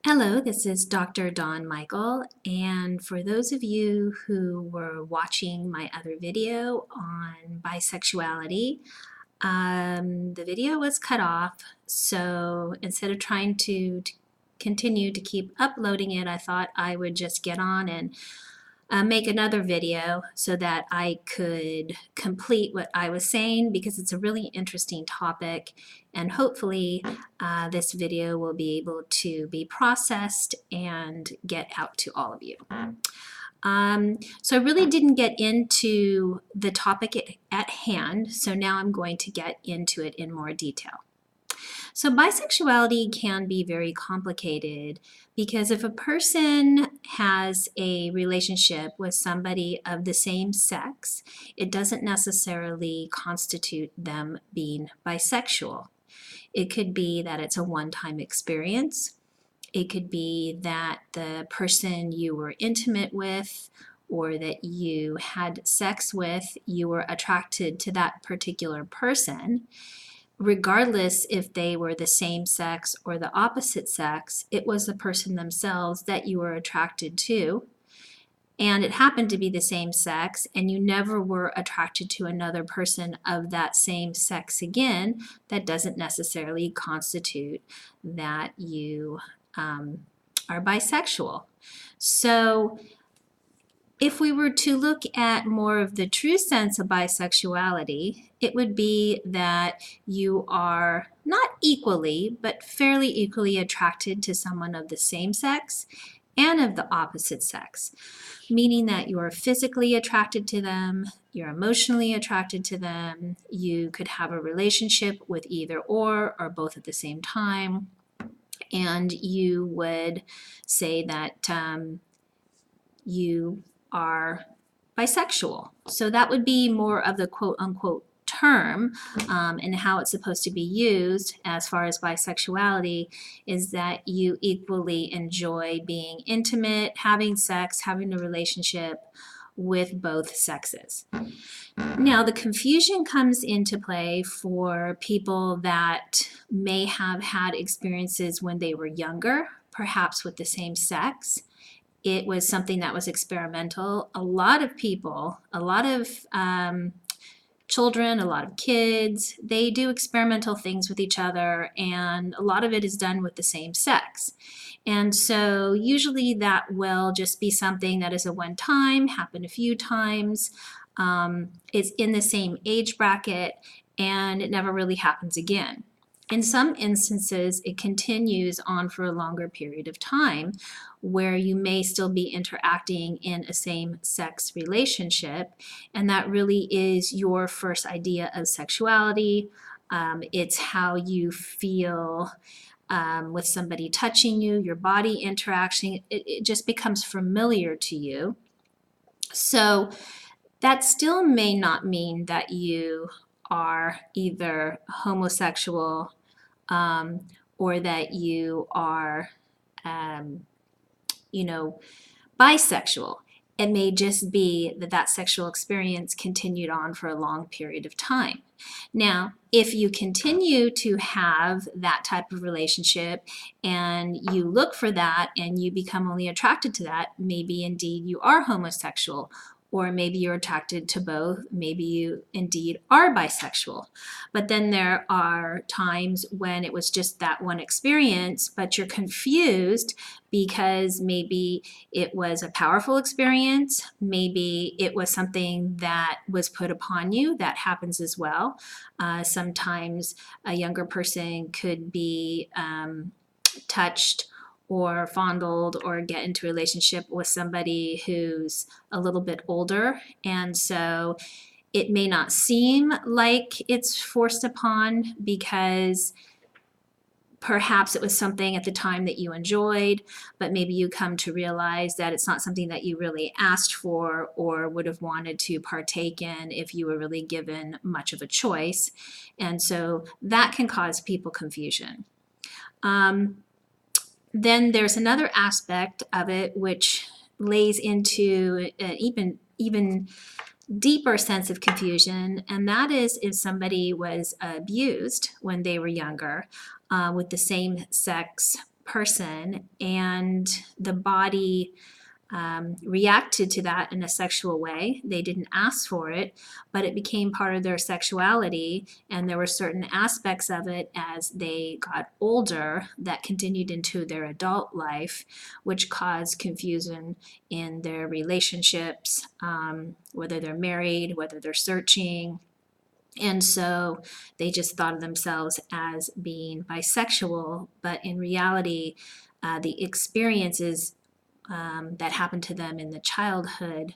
Hello, this is Dr. Dawn Michael, and for those of you who were watching my other video on bisexuality, the video was cut off, so instead of trying to continue to keep uploading it, I thought I would just get on and make another video so that I could complete what I was saying because it's a really interesting topic, and hopefully this video will be able to be processed and get out to all of you. So I really didn't get into the topic at hand, so now I'm going to get into it in more detail. So bisexuality can be very complicated because if a person has a relationship with somebody of the same sex, it doesn't necessarily constitute them being bisexual. It could be that it's a one-time experience. It could be that the person you were intimate with or that you had sex with, you were attracted to that particular person. Regardless if they were the same sex or the opposite sex, it was the person themselves that you were attracted to, and it happened to be the same sex, and you never were attracted to another person of that same sex again. That doesn't necessarily constitute that you are bisexual. So if we were to look at more of the true sense of bisexuality, it would be that you are not equally, but fairly equally attracted to someone of the same sex and of the opposite sex, meaning that you are physically attracted to them, you're emotionally attracted to them, you could have a relationship with either or both at the same time, and you would say that you are bisexual. So that would be more of the quote unquote term, and how it's supposed to be used as far as bisexuality is that you equally enjoy being intimate, having sex, having a relationship with both sexes. Now, the confusion comes into play for people that may have had experiences when they were younger, perhaps with the same sex. It was something that was experimental. A lot of people, a lot of children, a lot of kids, they do experimental things with each other, and a lot of it is done with the same sex. And so usually that will just be something that is a one time, happen a few times, is in the same age bracket, and it never really happens again. In some instances, it continues on for a longer period of time where you may still be interacting in a same-sex relationship, and that really is your first idea of sexuality. It's how you feel with somebody touching you, your body interaction. It just becomes familiar to you. So that still may not mean that you are either homosexual or that you are, bisexual. It may just be that that sexual experience continued on for a long period of time. Now, if you continue to have that type of relationship and you look for that and you become only attracted to that, maybe indeed you are homosexual, or maybe you're attracted to both, maybe you indeed are bisexual. But then there are times when it was just that one experience, but you're confused because maybe it was a powerful experience, maybe it was something that was put upon you. That happens as well. Sometimes a younger person could be touched or fondled or get into a relationship with somebody who's a little bit older, and so it may not seem like it's forced upon because perhaps it was something at the time that you enjoyed, but maybe you come to realize that it's not something that you really asked for or would have wanted to partake in if you were really given much of a choice, and so that can cause people confusion. Then there's another aspect of it which lays into an even deeper sense of confusion, and that is if somebody was abused when they were younger with the same sex person, and the body reacted to that in a sexual way. They didn't ask for it, but it became part of their sexuality, and there were certain aspects of it as they got older that continued into their adult life, which caused confusion in their relationships, whether they're married, whether they're searching. And so they just thought of themselves as being bisexual, but in reality, the experiences that happened to them in the childhood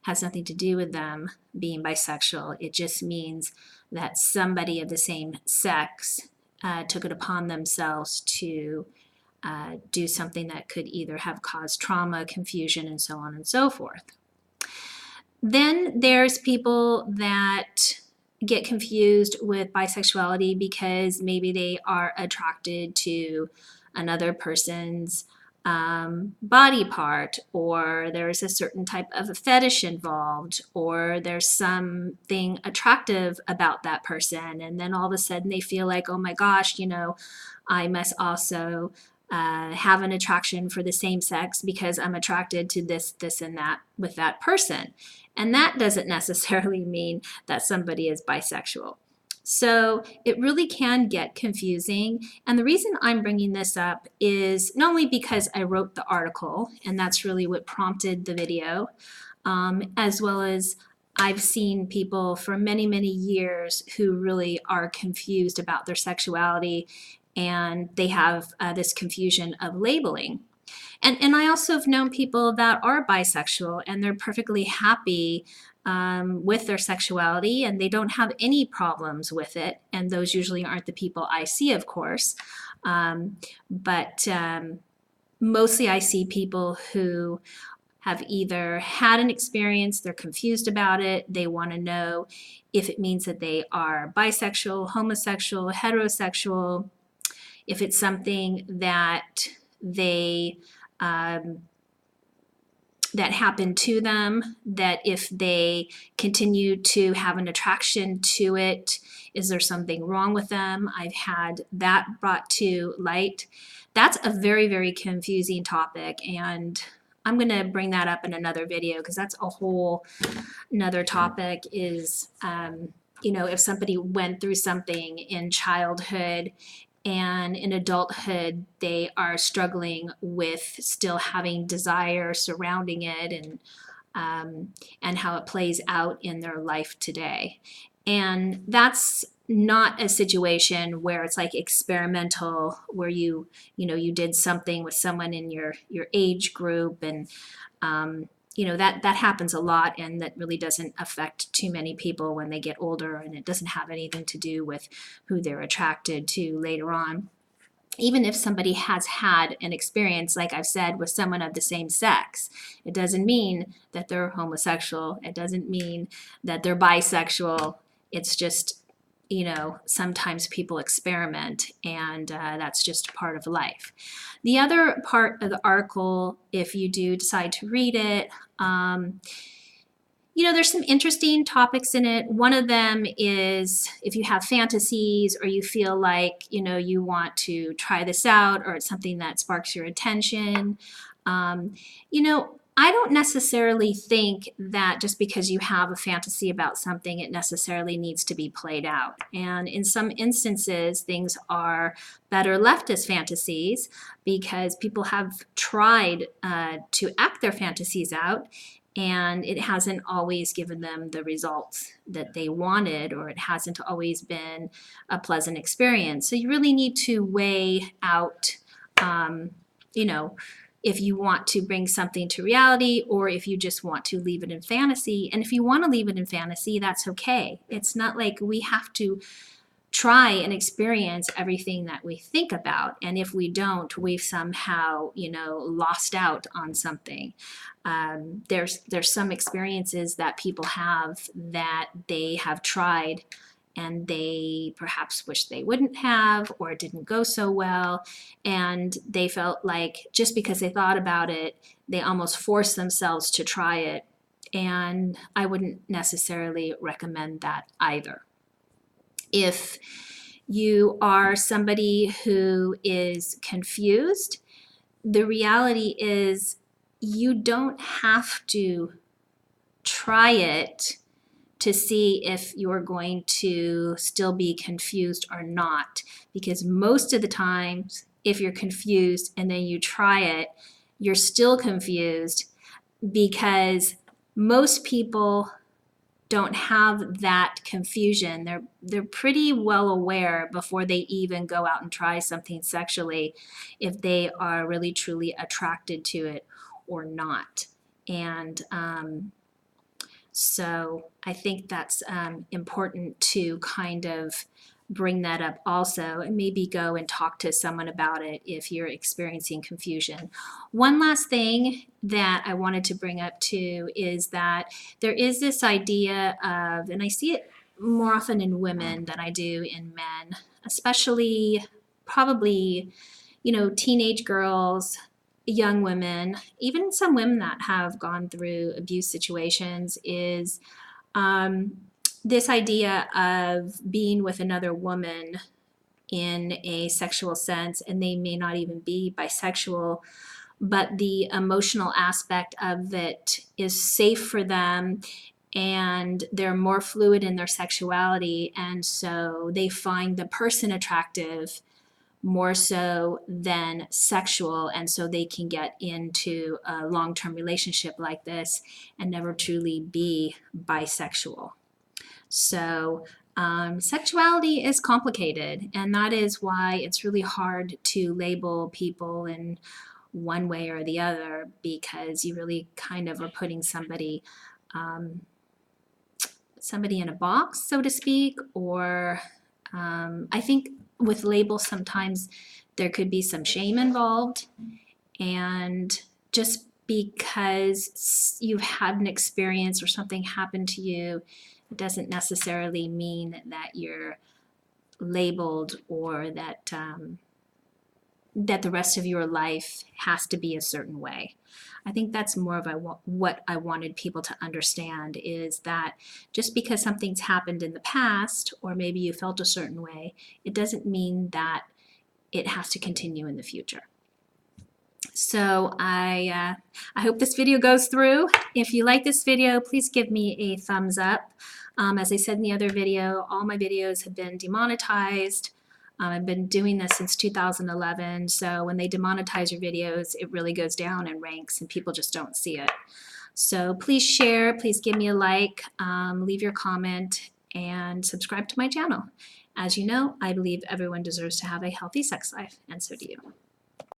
has nothing to do with them being bisexual. It just means that somebody of the same sex took it upon themselves to do something that could either have caused trauma, confusion, and so on and so forth. Then there's people that get confused with bisexuality because maybe they are attracted to another person's body part, or there's a certain type of a fetish involved, or there's something attractive about that person, and then all of a sudden they feel like, oh my gosh, I must also have an attraction for the same sex because I'm attracted to this, and that with that person. And that doesn't necessarily mean that somebody is bisexual. So it really can get confusing. And the reason I'm bringing this up is not only because I wrote the article, and that's really what prompted the video, as well as I've seen people for many, many years who really are confused about their sexuality, and they have this confusion of labeling. And I also have known people that are bisexual and they're perfectly happy with their sexuality, and they don't have any problems with it. And those usually aren't the people I see, of course. But mostly I see people who have either had an experience, they're confused about it, they want to know if it means that they are bisexual, homosexual, heterosexual, if it's something that they that happened to them, that if they continue to have an attraction to it, is there something wrong with them? I've had that brought to light. That's a very, very confusing topic, and I'm going to bring that up in another video because that's a whole another topic is, if somebody went through something in childhood and in adulthood they are struggling with still having desire surrounding it, and how it plays out in their life today. And that's not a situation where it's like experimental, where you did something with someone in your age group, and that happens a lot, and that really doesn't affect too many people when they get older, and it doesn't have anything to do with who they're attracted to later on. Even if somebody has had an experience, like I've said, with someone of the same sex, it doesn't mean that they're homosexual. It doesn't mean that they're bisexual. It's just, sometimes people experiment, and that's just part of life. The other part of the article, if you do decide to read it, there's some interesting topics in it. One of them is if you have fantasies, or you feel like, you want to try this out, or it's something that sparks your attention. I don't necessarily think that just because you have a fantasy about something, it necessarily needs to be played out. And in some instances, things are better left as fantasies because people have tried to act their fantasies out, and it hasn't always given them the results that they wanted, or it hasn't always been a pleasant experience. So you really need to weigh out, if you want to bring something to reality, or if you just want to leave it in fantasy. And if you want to leave it in fantasy, that's okay. It's not like we have to try and experience everything that we think about. And if we don't, we've somehow, lost out on something. There's some experiences that people have that they have tried and they perhaps wish they wouldn't have, or it didn't go so well, and they felt like just because they thought about it, they almost forced themselves to try it. And I wouldn't necessarily recommend that either. If you are somebody who is confused, the reality is you don't have to try it to see if you're going to still be confused or not. Because most of the times, if you're confused and then you try it, you're still confused because most people don't have that confusion. They're pretty well aware before they even go out and try something sexually if they are really truly attracted to it or not. And so I think that's important to kind of bring that up also, and maybe go and talk to someone about it if you're experiencing confusion. One last thing that I wanted to bring up too is that there is this idea of, and I see it more often in women than I do in men, especially probably, teenage girls, young women, even some women that have gone through abuse situations, is um, this idea of being with another woman in a sexual sense, and they may not even be bisexual, but the emotional aspect of it is safe for them and they're more fluid in their sexuality, and so they find the person attractive more so than sexual, and so they can get into a long-term relationship like this and never truly be bisexual. So sexuality is complicated, and that is why it's really hard to label people in one way or the other, because you really kind of are putting somebody in a box, so to speak, or I think with labels sometimes there could be some shame involved, and just because you've had an experience or something happened to you, it doesn't necessarily mean that you're labeled or that that the rest of your life has to be a certain way. I think that's more of what I wanted people to understand, is that just because something's happened in the past, or maybe you felt a certain way, it doesn't mean that it has to continue in the future. So I hope this video goes through. If you like this video, please give me a thumbs up. As I said in the other video, all my videos have been demonetized. I've been doing this since 2011, so when they demonetize your videos, it really goes down in ranks and people just don't see it. So please share, please give me a like, leave your comment, and subscribe to my channel. As you know, I believe everyone deserves to have a healthy sex life, and so do you.